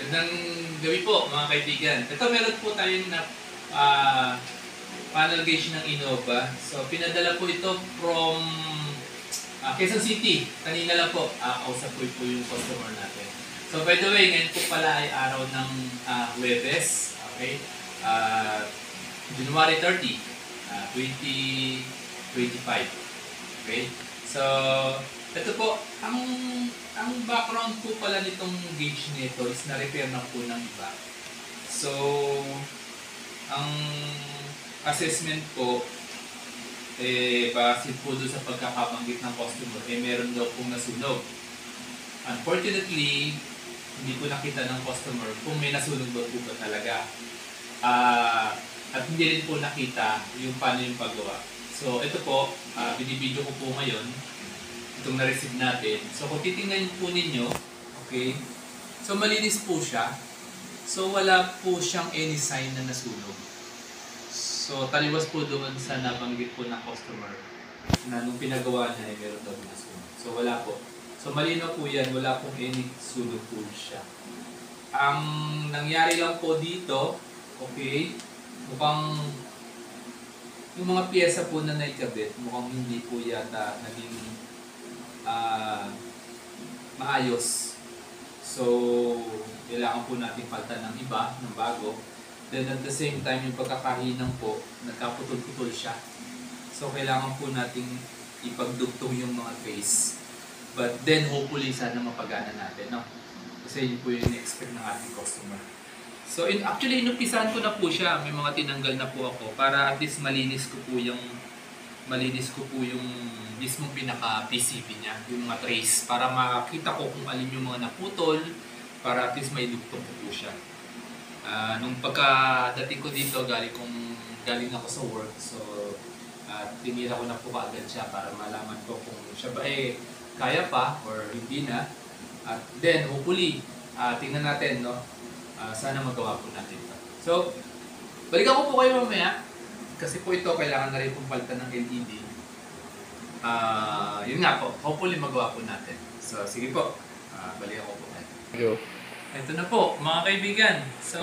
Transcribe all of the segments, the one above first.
Magandang gabi po mga kaibigan. Ito meron po tayong na panel gauge ng Innova. So pinadala po ito from Quezon City. Kanina lang po, kausap po yung customer natin. So by the way, ngayon po pala ay araw ng Huwebes. Okay? January 30, 2025. Okay? So, ito po, ang background po pala nitong gauge nito is na-repair na po ng iba. So, ang assessment po, base po doon sa pagkakabanggit ng customer, meron daw pong nasunog. Unfortunately, hindi po nakita ng customer kung may nasunog ba po ba talaga. At hindi rin po nakita yung paano yung paggawa. So, ito po, binibideo ko po ngayon itong na-receive natin. So, kung titingnan po ninyo, okay, so malinis po siya. So, wala po siyang any sign na nasunog. So, taliwas po doon sa nabanggit po ng customer na nung pinagawa niya ay meron daw nasunog. So, wala po. So, malinaw po yan, wala pong any sunog po siya. Ang nangyari lang po dito, okay, mukhang yung mga piyesa po na naikabit, mukhang hindi po yata naging maayos. So, kailangan po natin palitan ng iba, ng bago. Then at the same time, yung pagkakahinang po, nagkaputol-putol siya. So, kailangan po natin ipagdugtong yung mga face. But then, hopefully, sana mapagana natin, no? Kasi yun po yung in-expect ng ating customer. So, actually, inumpisahan ko na po siya. May mga tinanggal na po ako para at least malinis ko po yung mismong pinaka-PCB niya, yung mga trace, para makita ko kung alin yung mga naputol, para at least may dugtong po siya. Nung pagkadating ko dito, galing ako sa work, so tinira ko na po kaagad siya para malaman ko kung siya ba kaya pa or hindi na. At then, hopefully, tingnan natin, no? Sana magawa po natin ito. So, balikan ko po kayo mamaya, kasi po ito, kailangan na rin pong palitan ng LED. Yun nga po, hopefully magawa po natin. So, sige po, balikan ko po kayo. Ito na po, mga kaibigan. So,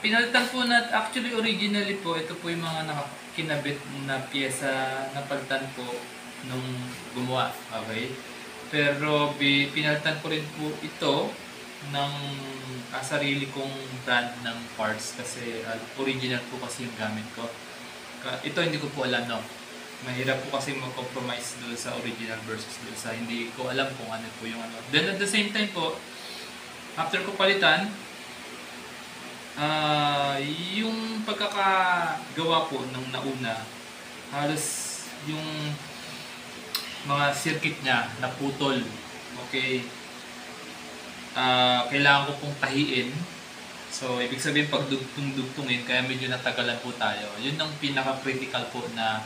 pinalitan po natin, actually originally po, ito po yung mga nakakinabit na pyesa na palitan po nung gumawa. Okay? Pero pinalitan ko rin po ito ng sarili kong brand ng parts kasi original po kasi yung gamit ko. Ito hindi ko po alam, no? Mahirap po kasi mag-compromise doon sa original versus doon sa hindi ko alam kung ano po yung ano. Then at the same time po, after ko palitan, yung pagkakagawa po ng nauna, halos yung mga circuit niya naputol. Okay? Kailangan ko pong tahiin. So, ibig sabihin pag dugtungin, kaya medyo natagalan po tayo. Yun ang pinaka-critical po na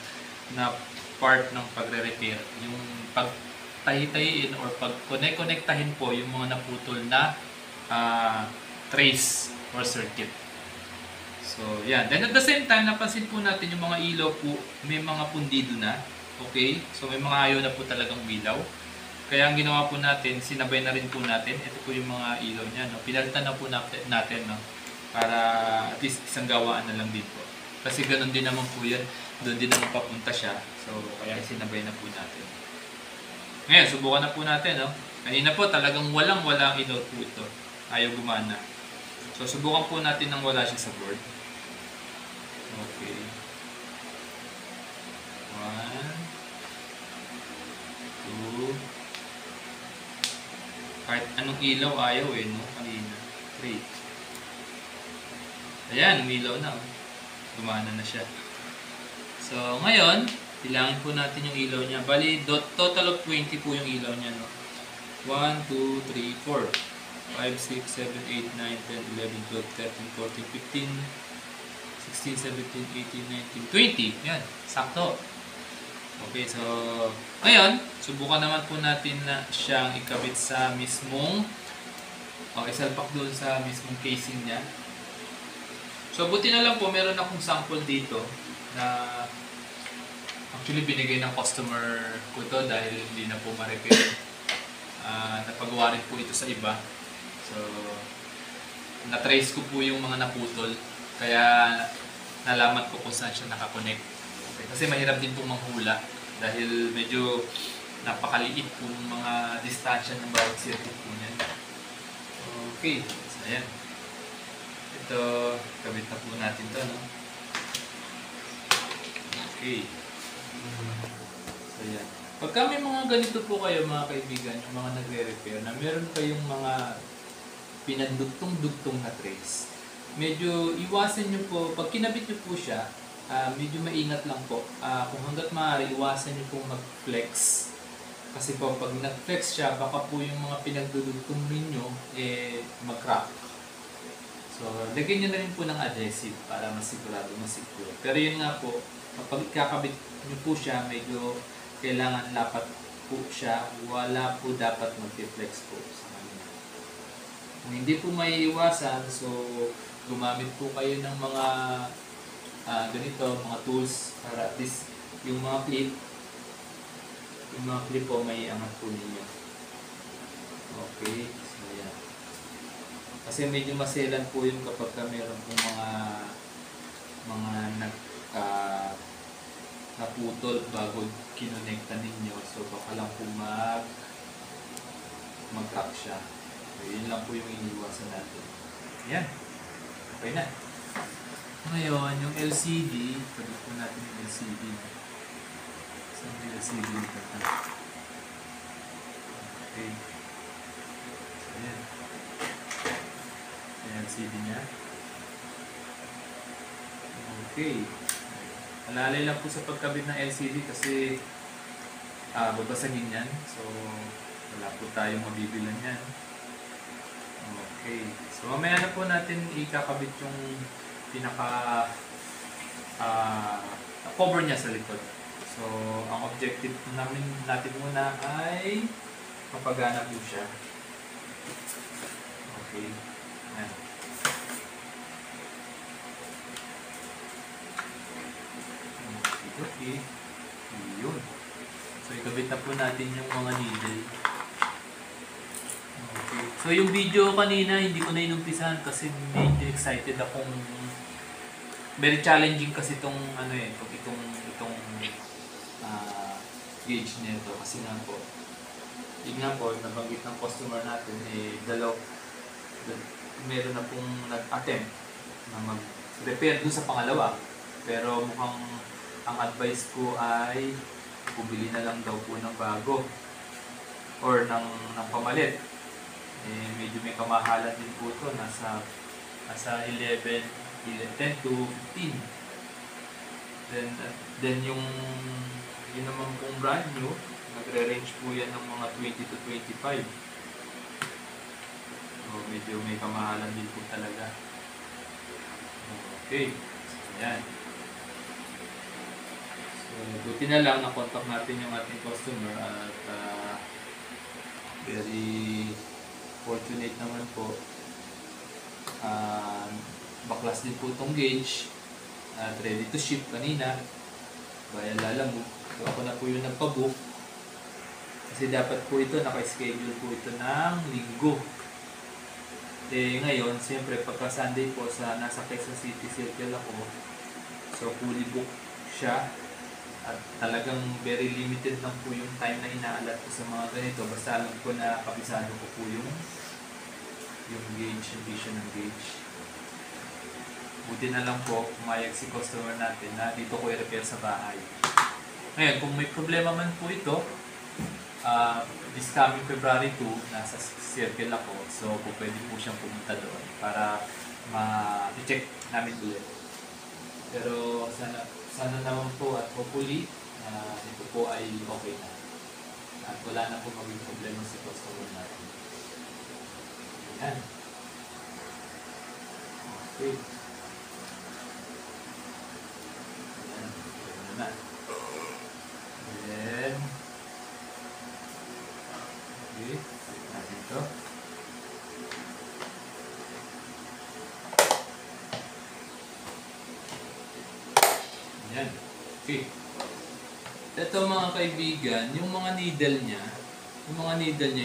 part ng pagre-repair. Yung pag-tahi-tahiin or pag-connect-connectahin po yung mga naputol na trace or circuit. So, yan. Then at the same time, napansin po natin yung mga ilaw po, may mga pundido na. Okay? So, may mga ayaw na po talagang bilaw. Kaya ang ginawa po natin, sinabay na rin po natin. Ito po yung mga ilaw niya. No? Pinalitan na po natin, no? Para at least isang gawaan na lang din po. Kasi ganun din naman po yan. Doon din naman papunta siya. So, kaya sinabay na po natin. Ngayon, subukan na po natin. No? Kanina po, talagang walang-walang ilaw po ito. Ayaw gumana. So, subukan po natin nang wala siya sa board. Okay. 1, 2. Kahit anong ilaw ayaw no? Kanina. 3. Ayan, umilaw na. Gumana na siya. So, ngayon, bilangin po natin yung ilaw niya. Bali, total of 20 po yung ilaw niya, no? 1, 2, 3, 4, 5, 6, 7, 8, 9, 10, 11, 12, 13, 14, 15, 16, 17, 18, 19, 20. Yan, sakto. Okay, so ngayon, subukan naman po natin na siyang ikabit sa mismong isalpak doon sa mismong casing niya. So, buti na lang po, meron akong sample dito na actually binigay ng customer ko to dahil hindi na po ma-repair. Napagawa rin po ito sa iba. So, na-trace ko po yung mga naputol. Kaya nalaman ko kung saan siya nakakonect. Okay. Kasi mahirap din pong manghula dahil medyo napakaliit po ng mga distansya ng bawat circuit po niyan. Okay, so ayan. Ito, kabit na po natin to, no? Okay. So ayan. Pagka may mga ganito po kayo mga kaibigan, yung mga nagre-repair, na meron kayong mga pinandugtong-dugtong na trace, medyo iwasan nyo po, pag kinabit nyo po siya, medyo maingat lang po. Kung hanggat maaari, iwasan nyo pong mag-flex. Kasi po, pag nag-flex siya, baka po yung mga pinagdudugtong ninyo, mag-crack. So, lagyan nyo na rin po ng adhesive para masigurado, masiguro. Pero yun nga po, kapag ikakabit nyo po siya, medyo kailangan lapat po siya. Wala po dapat mag-flex po sa kanila. Kung hindi po may iwasan, so gumamit po kayo ng mga ganito, mga tools para at least yung mga clip po may angat po ninyo. Okay, so yan. Kasi medyo maselan po yun kapag meron po mga naputol bago kinonekta ninyo. So baka lang po mag-crack siya. So, yun lang po yung iniwasan natin. Yan. Okay na. Ngayon, yung LCD, pwede po natin yung LCD. Saan yung LCD nito? Okay. So, yan. Yung LCD niya. Okay. Alalay lang po sa pagkabit ng LCD kasi babasagin yan. So, wala po tayong mabibilan yan. Okay. So, mamaya na po natin ikakabit yung pinaka cover niya sa likod. So, ang objective natin muna ay mapagana po siya. Okay. Ayan. Okay. Yun. So, ikabit na po natin yung mga needle. Okay. So, yung video kanina, hindi ko na inumpisahan kasi medyo excited akong very challenging kasi itong gauge nito kasi nga po yun nga po, nabanggit ng customer natin meron na pong nag-attempt na mag-repair dun sa pangalawa, pero mukhang ang advice ko ay bumili na lang daw po ng bago or ng pamalit. Medyo may kamahalan din po ito, nasa 10 to 15. Then yung naman pong brand new, nagre-range po yan ng mga 20 to 25. So medyo may kamahalan din po talaga. Okay, so yan. So buti na lang na-contact natin yung ating customer at very fortunate naman po. Baklas din po itong gauge at ready to ship kanina via Lalamove. So ako na po yung nagpabook kasi dapat po ito, naka-schedule po ito ng linggo. Ngayon, siyempre pagka Sunday po nasa Quezon City Circle ako, so fully book siya at talagang very limited lang po yung time na inaalat ko sa mga ganito. Basta alam ko na kapisado ko po yung gauge, yung vision ng gauge. Buti na lang po, pumayag si customer natin na dito ko i-repair sa bahay. Ngayon, kung may problema man po ito, this coming February 2, nasa circle ako. So, pwede po siyang pumunta doon para ma-check namin ulit. Pero sana naman po at hopefully, ito po ay okay na. At wala na po maging problema sa customer natin. Ayan. Okay. Ayan. Ito naman. Then, okay. Natin ito. Ayan. Okay. Ito mga kaibigan, yung mga needle niya,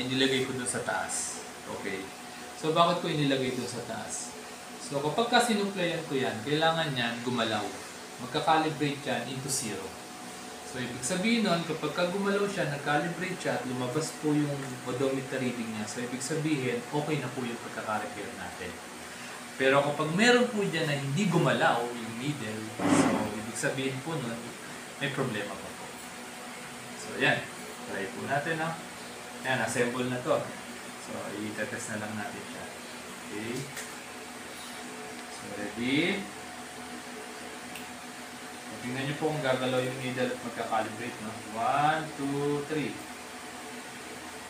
inilagay ko doon sa taas. Okay. So bakit ko inilagay doon sa taas? So kapag ka sinuplayan ko yan, kailangan yan gumalaw. Magka-calibrate yan into 0. So ibig sabihin nun, kapag ka gumalaw siya, nag-calibrate siya at lumabas po yung odometer reading niya. So ibig sabihin, okay na po yung pagkaka-repair natin. Pero kapag meron po dyan na hindi gumalaw yung needle, so ibig sabihin po nun, may problema pa po. So yan, try po natin, no? Yan, assemble na to. So i-test na lang natin siya. Okay. So ready? Tingnan nyo po kung gagalaw yung needle at magka-calibrate, no? 1, 2, 3.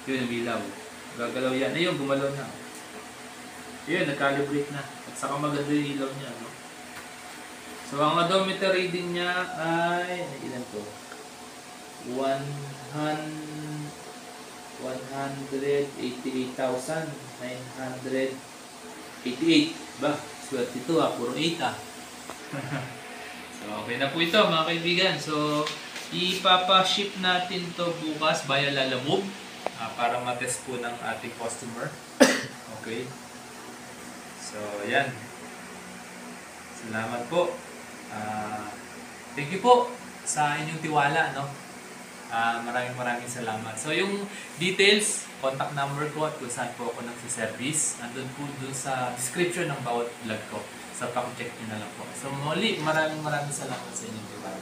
Yun, yung ilaw. Gagalaw yan. Ayun, gumalaw na. Yun, nag-calibrate na. At saka maganda yung ilaw niya, no? So, ang odometer reading niya ay, ilan to? 188,988. Ba, swerte ito puro 8 So, okay na po ito mga kaibigan. So, ipapa-ship natin to bukas via Lalamove para matest po ng ating customer. Okay. So, yan. Salamat po. Thank you po sa inyong tiwala, no? Maraming salamat. So, yung details, contact number ko at kung saan po ako nagsiservice, andun po dun sa description ng bawat vlog ko. So, pakicheck nyo na lang po. So, muli, maraming salamat sa inyong tiwala.